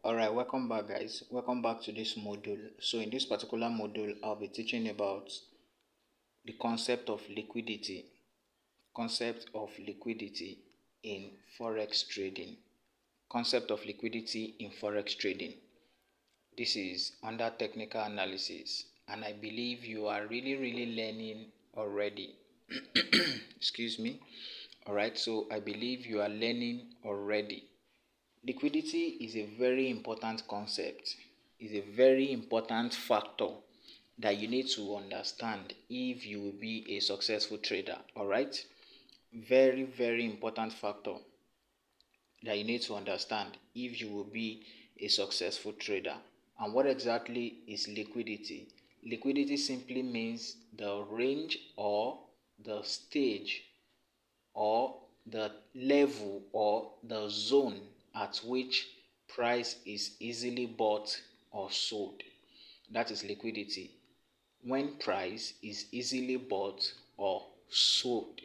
Alright, welcome back guys. Welcome back to this module. So in this particular module, I'll be teaching about the concept of liquidity. Concept of liquidity in forex trading. Concept of liquidity in forex trading. This is under technical analysis and I believe you are really learning already. Excuse me. Alright, so I believe you are learning already. Liquidity is a very important concept, is a very important factor that you need to understand if you will be a successful trader. Alright, very important factor that you need to understand if you will be a successful trader. And what exactly is liquidity? Liquidity simply means the range or the stage or the level or the zone at which price is easily bought or sold. That is liquidity. When price is easily bought or sold,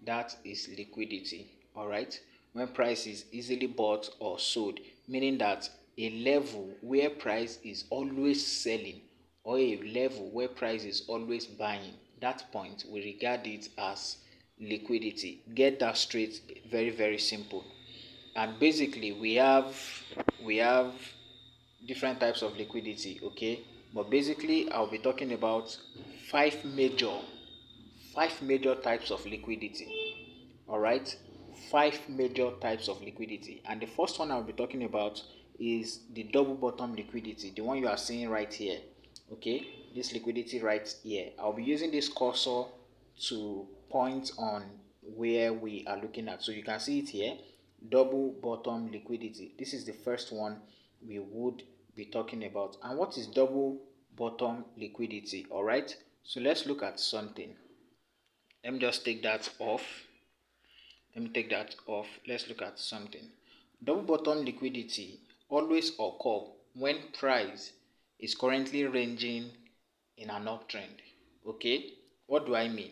that is liquidity. All right, when price is easily bought or sold, meaning that a level where price is always selling or a level where price is always buying, that point we regard it as liquidity. Get that straight. Very simple. And basically we have different types of liquidity, okay, but basically I'll be talking about five major types of liquidity. All right, five major types of liquidity, and the first one I'll be talking about is the double bottom liquidity, the one you are seeing right here. Okay, this liquidity right here, I'll be using this cursor to point on where we are looking at, so you can see it here. Double bottom liquidity, this is the first one we would be talking about. And what is double bottom liquidity? All right, so let's look at something. Let me just take that off. Let's look at something. Double bottom liquidity always occur when price is currently ranging in an uptrend. Okay, what do I mean?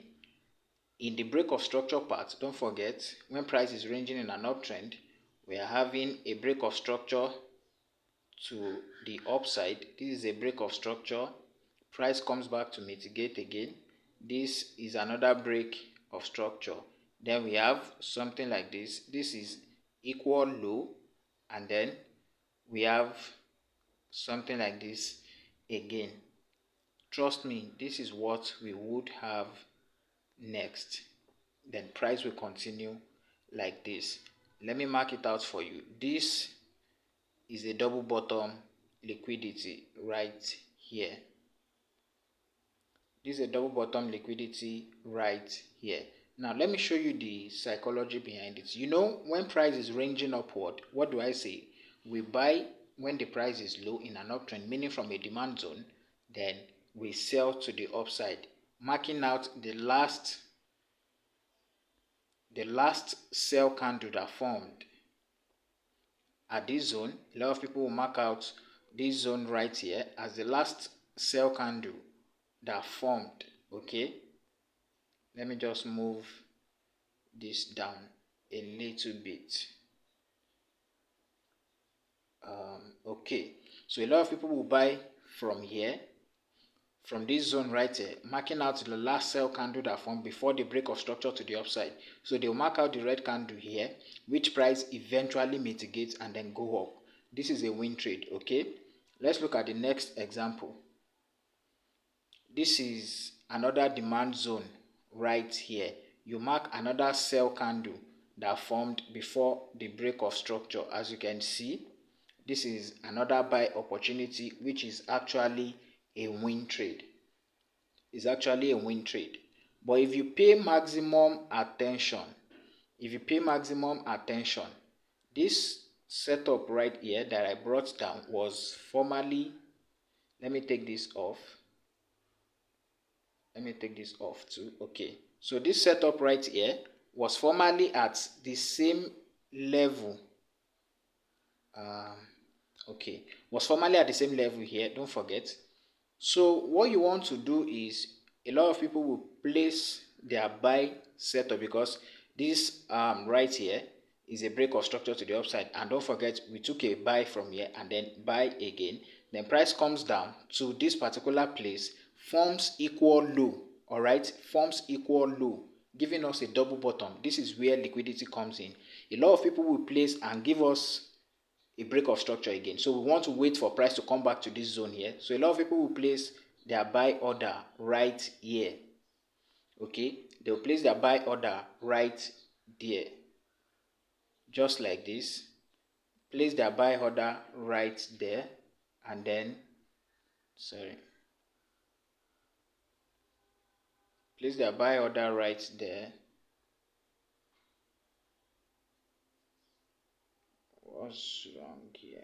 In the break of structure part, don't forget, when price is ranging in an uptrend, we are having a break of structure to the upside. This is a break of structure. Price comes back to mitigate again. This is another break of structure. Then we have something like this. This is equal low, and then we have something like this again. Trust me, this is what we would have next. Then price will continue like this. Let me mark it out for you. This is a double bottom liquidity right here. This is a double bottom liquidity right here. Now let me show you the psychology behind it. You know, when price is ranging upward, what do I say? We buy when the price is low in an uptrend, meaning from a demand zone, then we sell to the upside, marking out the last sell candle that formed at this zone. A lot of people will mark out this zone right here as the last sell candle that formed. Okay, let me just move this down a little bit. Okay, so a lot of people will buy from here, from this zone right here, marking out the last sell candle that formed before the break of structure to the upside. So they'll mark out the red candle here, which price eventually mitigates and then go up. This is a win trade. Okay, let's look at the next example. This is another demand zone right here. You mark another sell candle that formed before the break of structure. As you can see, this is another buy opportunity, which is actually a win trade. It's actually a win trade. But if you pay maximum attention, this setup right here that I brought down was formerly, let me take this off too. Okay, so this setup right here was formerly at the same level. Was formerly at the same level here, don't forget. So what you want to do is, a lot of people will place their buy setup, because this right here, is a break of structure to the upside, and don't forget we took a buy from here and then buy again, then price comes down to this particular place, forms equal low, all right, forms equal low, giving us a double bottom. This is where liquidity comes in. A lot of people will place and give us a break of structure again, so we want to wait for price to come back to this zone here. So a lot of people will place their buy order right here. Okay, they will place their buy order right there, just like this. Place their buy order right there, and then place their buy order right there. What's wrong here?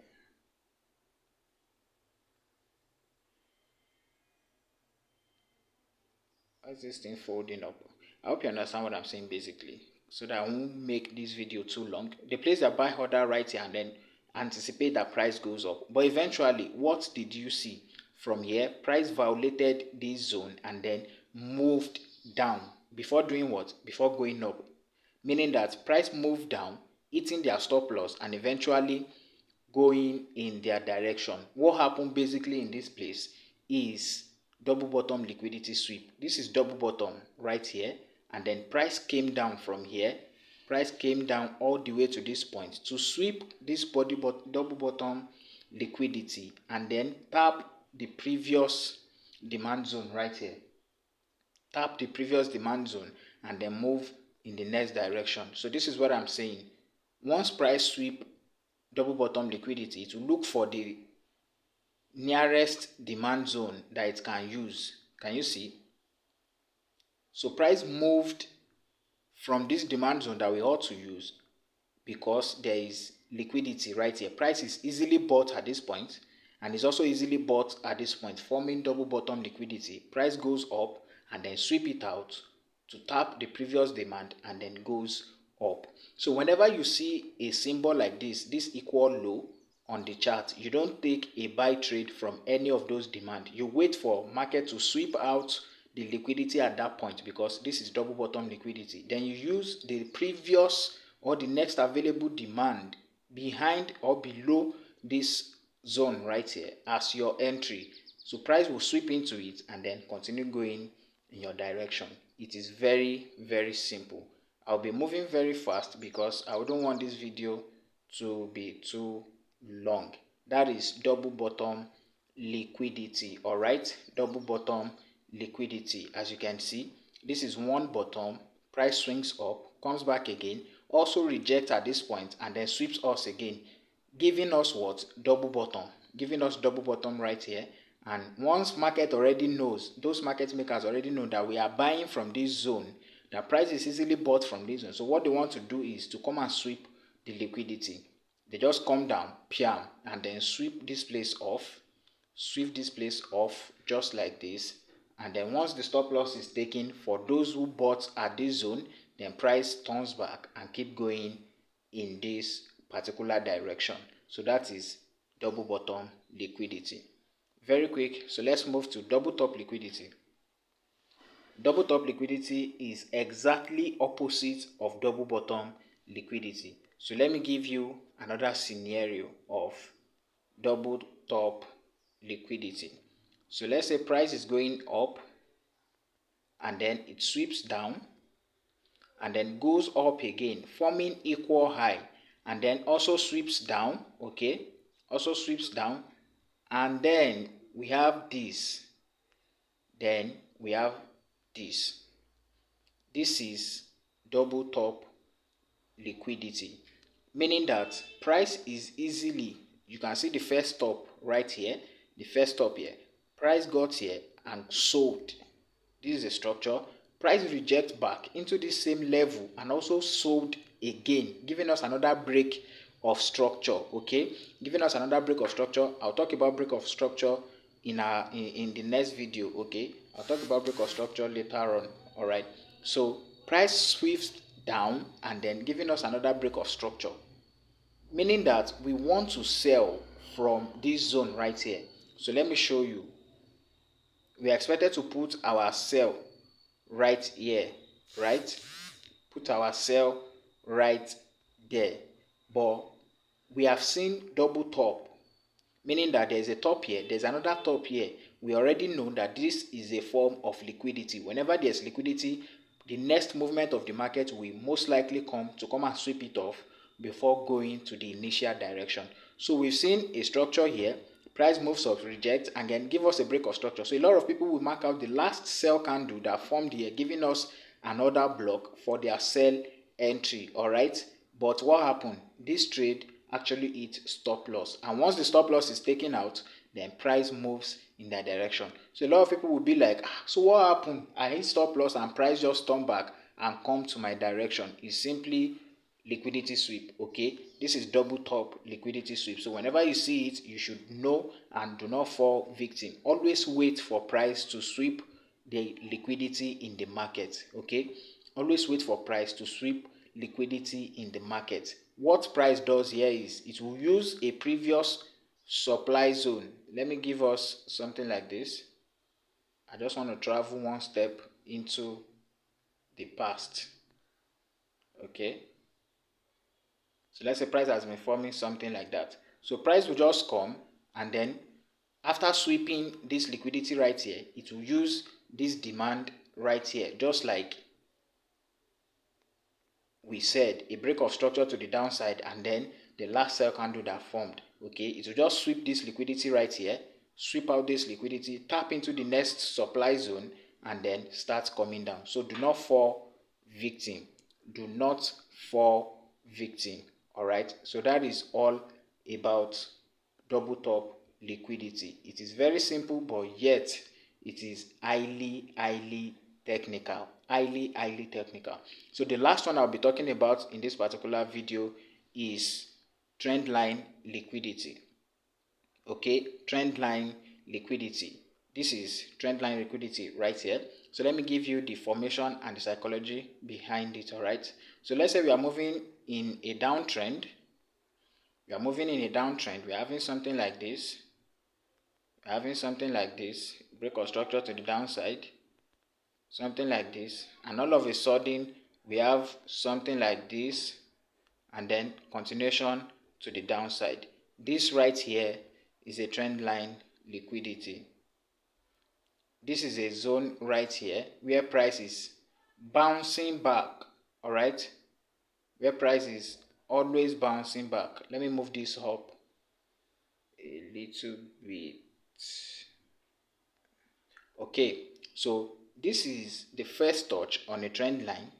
Why is this thing folding up? I hope you understand what I'm saying basically, so that I won't make this video too long. They place their buy order right here and then anticipate that price goes up. But eventually, what did you see? From here, price violated this zone and then moved down before doing what? Before going up. Meaning that price moved down, hitting their stop loss and eventually going in their direction. What happened basically in this place is double bottom liquidity sweep. This is double bottom right here, and then price came down from here. Price came down all the way to this point to sweep this double bottom liquidity and then tap the previous demand zone right here. Tap the previous demand zone and then move in the next direction. So this is what I'm saying. Once price sweep double bottom liquidity, to look for the nearest demand zone that it can use. Can you see? So price moved from this demand zone that we ought to use because there is liquidity right here. Price is easily bought at this point and is also easily bought at this point, forming double bottom liquidity. Price goes up and then sweep it out to tap the previous demand and then goes up. So whenever you see a symbol like this equal low on the chart, you don't take a buy trade from any of those demand. You wait for market to sweep out the liquidity at that point because this is double bottom liquidity. Then you use the previous or the next available demand behind or below this zone right here as your entry. So price will sweep into it and then continue going in your direction. It is very, very simple. I'll be moving very fast because I wouldn't want this video to be too long. That is double bottom liquidity. All right, double bottom liquidity. As you can see, this is one bottom. Price swings up, comes back again, also rejects at this point and then sweeps us again, giving us what? Double bottom. Giving us double bottom right here. And once market already knows, those market makers already know that we are buying from this zone, the price is easily bought from this zone. So what they want to do is to come and sweep the liquidity. They just come down, piam, and then sweep this place off. Sweep this place off just like this. And then once the stop loss is taken for those who bought at this zone, then price turns back and keep going in this particular direction. So that is double bottom liquidity. Very quick, so let's move to double top liquidity. Double top liquidity is exactly opposite of double bottom liquidity. So let me give you another scenario of double top liquidity. So let's say price is going up and then it sweeps down and then goes up again, forming equal high, and then also sweeps down, okay, also sweeps down, and then we have this, then we have this. This is double top liquidity, meaning that price is easily, you can see the first stop right here, the first stop here, price got here and sold. This is a structure. Price reject back into the same level and also sold again, giving us another break of structure. Okay, giving us another break of structure. I'll talk about break of structure in the next video. Okay, I'll talk about break of structure later on. All right, so price sweeps down and then giving us another break of structure, meaning that we want to sell from this zone right here. So let me show you. We are expected to put our sell right here, right? Put our sell right there, but we have seen double top, meaning that there is a top here, there's another top here. We already know that this is a form of liquidity. Whenever there's liquidity, the next movement of the market will most likely come and sweep it off before going to the initial direction. So we've seen a structure here, price moves up, reject, and then give us a break of structure. So a lot of people will mark out the last sell candle that formed here, giving us another block for their sell entry. All right, but what happened? This trade actually hit stop loss, and once the stop loss is taken out, then price moves in that direction. So a lot of people will be like, so what happened? I hit stop loss and price just turned back and come to my direction. It's simply liquidity sweep. Okay, this is double top liquidity sweep. So whenever you see it, you should know and do not fall victim. Always wait for price to sweep the liquidity in the market. Okay, always wait for price to sweep liquidity in the market. What price does here is it will use a previous supply zone. Let me give us something like this. I just want to travel one step into the past. Okay, so let's say price has been forming something like that. So price will just come, and then after sweeping this liquidity right here, it will use this demand right here, just like we said, a break of structure to the downside, and then the last sell candle that formed. Okay, it will just sweep this liquidity right here, sweep out this liquidity, tap into the next supply zone, and then start coming down. So do not fall victim. Do not fall victim. All right, so that is all about double top liquidity. It is very simple, but yet it is highly technical. Highly technical. So the last one I'll be talking about in this particular video is trend line liquidity. Okay, trend line liquidity. This is trend line liquidity right here. So let me give you the formation and the psychology behind it. All right, so let's say we are moving in a downtrend. We are moving in a downtrend. We're having something like this. We're having something like this. Break of structure to the downside. Something like this. And all of a sudden, we have something like this. And then continuation to the downside. This right here is a trend line liquidity. This is a zone right here where price is bouncing back. All right, where price is always bouncing back. Let me move this up a little bit. Okay, so this is the first touch on a trend line.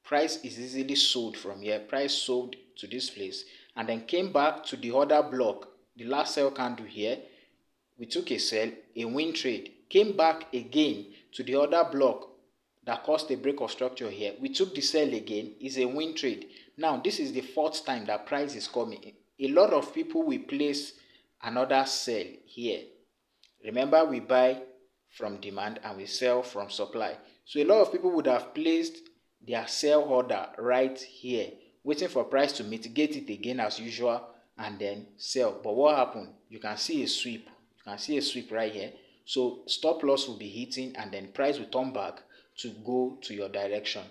Price is easily sold from here. Price sold to this place and then came back to the other block, the last sell candle here. We took a sell, a win trade, came back again to the other block that caused a break of structure here. We took the sell again, is a win trade. Now this is the fourth time that price is coming. A lot of people will place another sell here. Remember, we buy from demand and we sell from supply. So a lot of people would have placed their sell order right here, waiting for price to mitigate it again as usual and then sell. But what happened? You can see a sweep. You can see a sweep right here. So stop loss will be hitting and then price will turn back to go to your direction.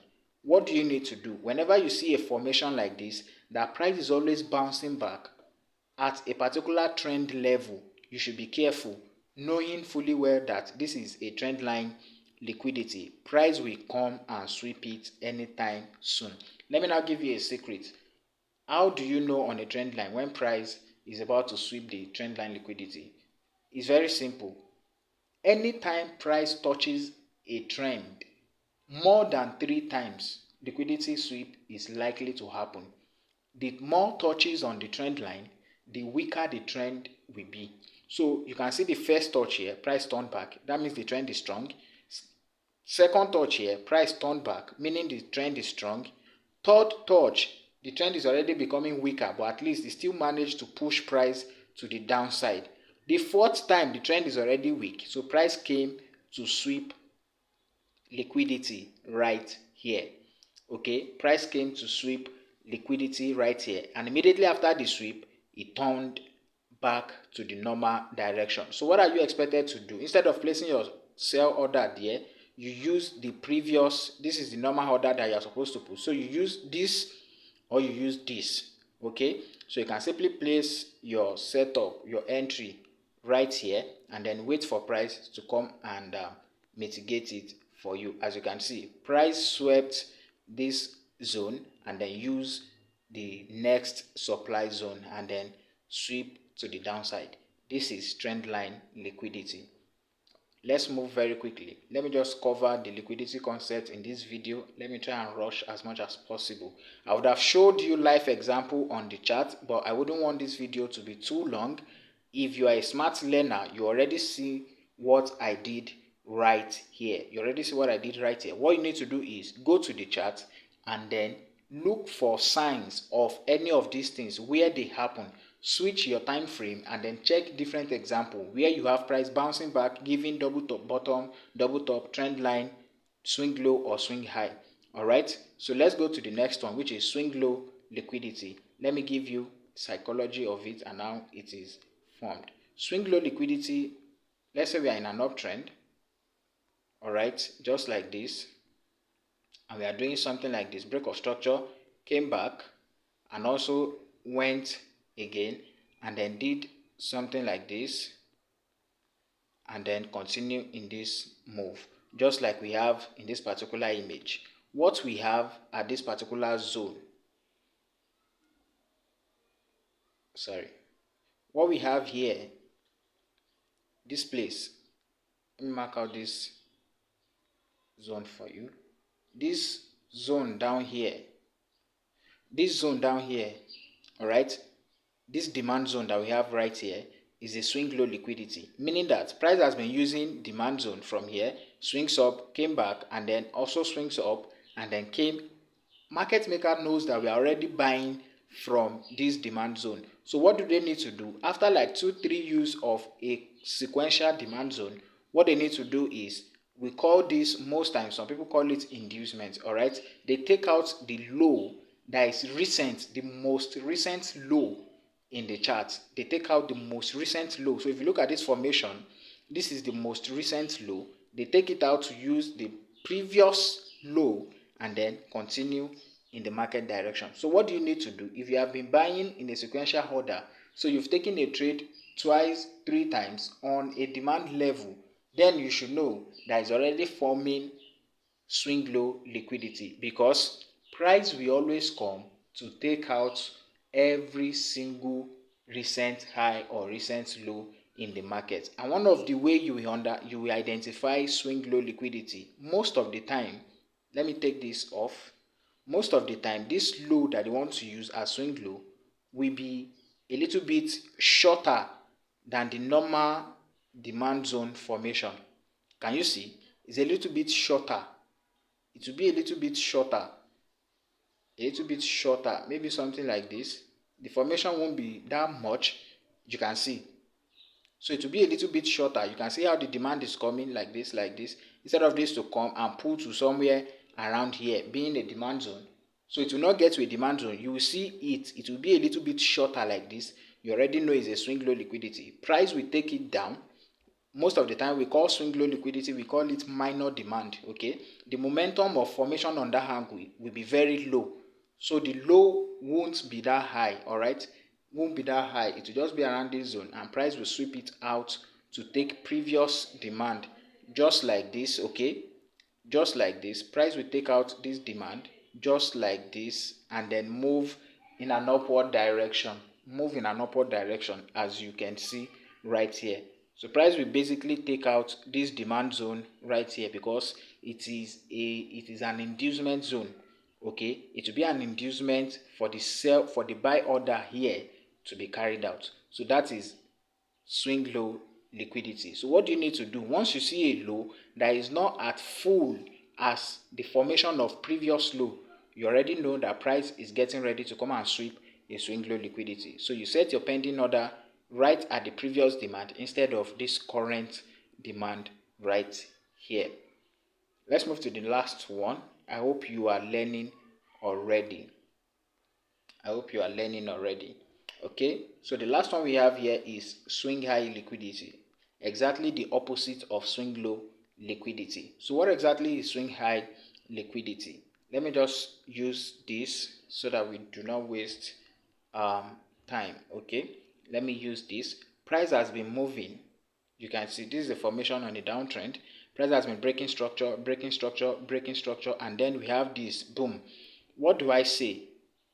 What do you need to do? Whenever you see a formation like this, that price is always bouncing back at a particular trend level, you should be careful, knowing fully well that this is a trend line liquidity. Price will come and sweep it anytime soon. Let me now give you a secret. How do you know on a trend line when price is about to sweep the trend line liquidity? It's very simple. Anytime price touches a trend more than 3 times, liquidity sweep is likely to happen. The more touches on the trend line, the weaker the trend will be. So you can see the first touch here, price turned back. That means the trend is strong. Second touch here, price turned back, meaning the trend is strong. Third touch, the trend is already becoming weaker, but at least it still managed to push price to the downside. The fourth time, the trend is already weak, so price came to sweep liquidity right here. Okay, price came to sweep liquidity right here, and immediately after the sweep, it turned back to the normal direction. So what are you expected to do? Instead of placing your sell order there, you use the previous, this is the normal order that you are supposed to put. So you use this or you use this. Okay, so you can simply place your setup, your entry right here, and then wait for price to come and mitigate it for you. As you can see, price swept this zone and then use the next supply zone and then sweep to the downside. This is trend line liquidity. Let's move very quickly. Let me just cover the liquidity concept in this video. Let me try and rush as much as possible. I would have showed you live example on the chart, but I wouldn't want this video to be too long. If you are a smart learner, you already see what I did right here. You already see what I did right here. What you need to do is go to the chart and then look for signs of any of these things where they happen. Switch your time frame and then check different example where you have price bouncing back, giving double top bottom, double top, trend line, swing low or swing high. All right, so let's go to the next one, which is swing low liquidity. Let me give you psychology of it and how it is formed. Swing low liquidity, let's say we are in an uptrend, all right, just like this, and we are doing something like this. Break of structure, came back and also went again and then did something like this and then continue in this move, just like we have in this particular image. What we have at this particular zone, what we have here, this place, let me mark out this zone for you. This zone down here, all right, this demand zone that we have right here is a swing low liquidity, meaning that price has been using demand zone from here, swings up, came back, and then also swings up, and then came. Market maker knows that we are already buying from this demand zone. So what do they need to do? After like 2-3 use of a sequential demand zone, what they need to do is, we call this, most times some people call it inducement. All right, they take out the low that is recent, the most recent low in the chart. They take out the most recent low. So if you look at this formation, this is the most recent low. They take it out to use the previous low and then continue in the market direction. So what do you need to do? If you have been buying in a sequential order, so you've taken a trade twice, 3 times on a demand level, then you should know that it's already forming swing low liquidity, because price will always come to take out every single recent high or recent low in the market. And one of the way you will identify swing low liquidity, most of the time, let me take this off. Most of the time, this low that you want to use as swing low will be a little bit shorter than the normal demand zone formation. Can you see? It's a little bit shorter. It will be a little bit shorter, maybe something like this. The formation won't be that much, you can see. So it will be a little bit shorter. You can see how the demand is coming like this, instead of this to come and pull to somewhere around here, being a demand zone. So it will not get to a demand zone. You will see it will be a little bit shorter like this. You already know it's a swing low liquidity. Price will take it down. Most of the time we call swing low liquidity, we call it minor demand. Okay, the momentum of formation on that angle will be very low, so the low won't be that high. All right, won't be that high. It will just be around this zone, and price will sweep it out to take previous demand, just like this. Okay, just like this, price will take out this demand just like this and then move in an upward direction, as you can see right here. So price will basically take out this demand zone right here, because it is an inducement zone. Okay, it will be an inducement for the buy order here to be carried out. So that is swing low liquidity. So what do you need to do? Once you see a low that is not at full as the formation of previous low, you already know that price is getting ready to come and sweep a swing low liquidity. So you set your pending order right at the previous demand instead of this current demand right here. Let's move to the last one. I hope you are learning already. Okay, so the last one we have here is swing high liquidity, exactly the opposite of swing low liquidity. So what exactly is swing high liquidity? let me just use this so that we do not waste time. Okay, let me use this. Price has been moving. You can see this is a formation on a downtrend. Price has been breaking structure, breaking structure, breaking structure, and then we have this boom. What do I say?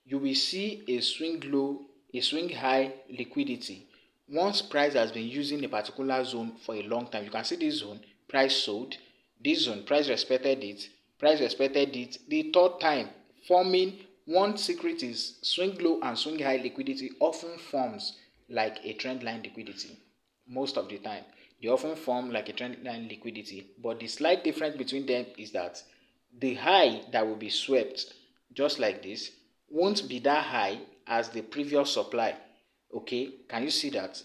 You will see a swing low, a swing high liquidity. Once price has been using a particular zone for a long time, you can see this zone, price sold, this zone, price respected it, price respected it. The third time, forming one secret is swing low and swing high liquidity often forms like a trend line liquidity. Most of the time, they often form like a trend line liquidity, but the slight difference between them is that the high that will be swept just like this won't be that high as the previous supply. Okay, can you see that?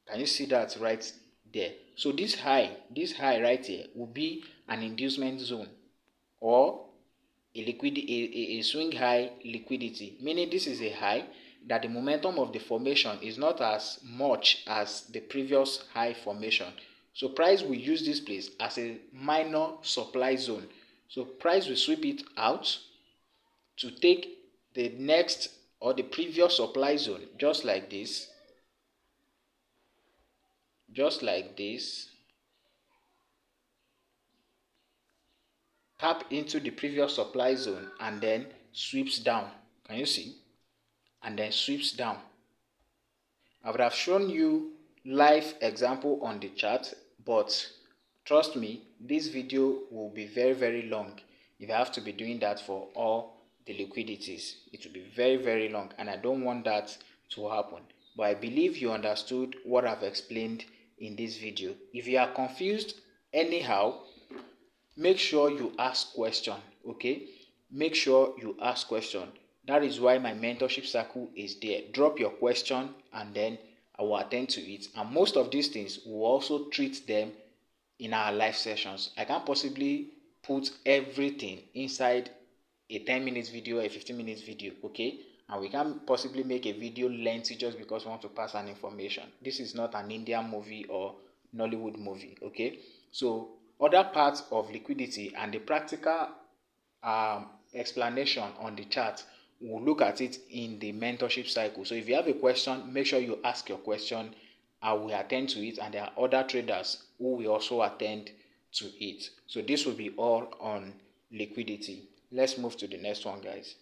Can you see that right there? So this high right here will be an inducement zone or a swing high liquidity, meaning this is a high that the momentum of the formation is not as much as the previous high formation. So price will use this place as a minor supply zone. So price will sweep it out to take the next or the previous supply zone just like this, tap into the previous supply zone and then sweeps down. Can you see? And then sweeps down. I would have shown you live example on the chart, but trust me, this video will be very long if I have to be doing that for all the liquidities. It will be very long, and I don't want that to happen. But I believe you understood what I've explained in this video. If you are confused anyhow, make sure you ask question. Okay, make sure you ask question. That is why my mentorship circle is there. Drop your question and then I will attend to it, and most of these things we will also treat them in our live sessions. I can't possibly put everything inside a 10 minutes video or a 15 minutes video. Okay, and we can't possibly make a video lengthy just because we want to pass an information. This is not an Indian movie or Nollywood movie. Okay, so other parts of liquidity and the practical explanation on the chart, we'll look at it in the mentorship cycle. So if you have a question, make sure you ask your question. I will attend to it, and there are other traders who will also attend to it. So this will be all on liquidity. Let's move to the next one, guys.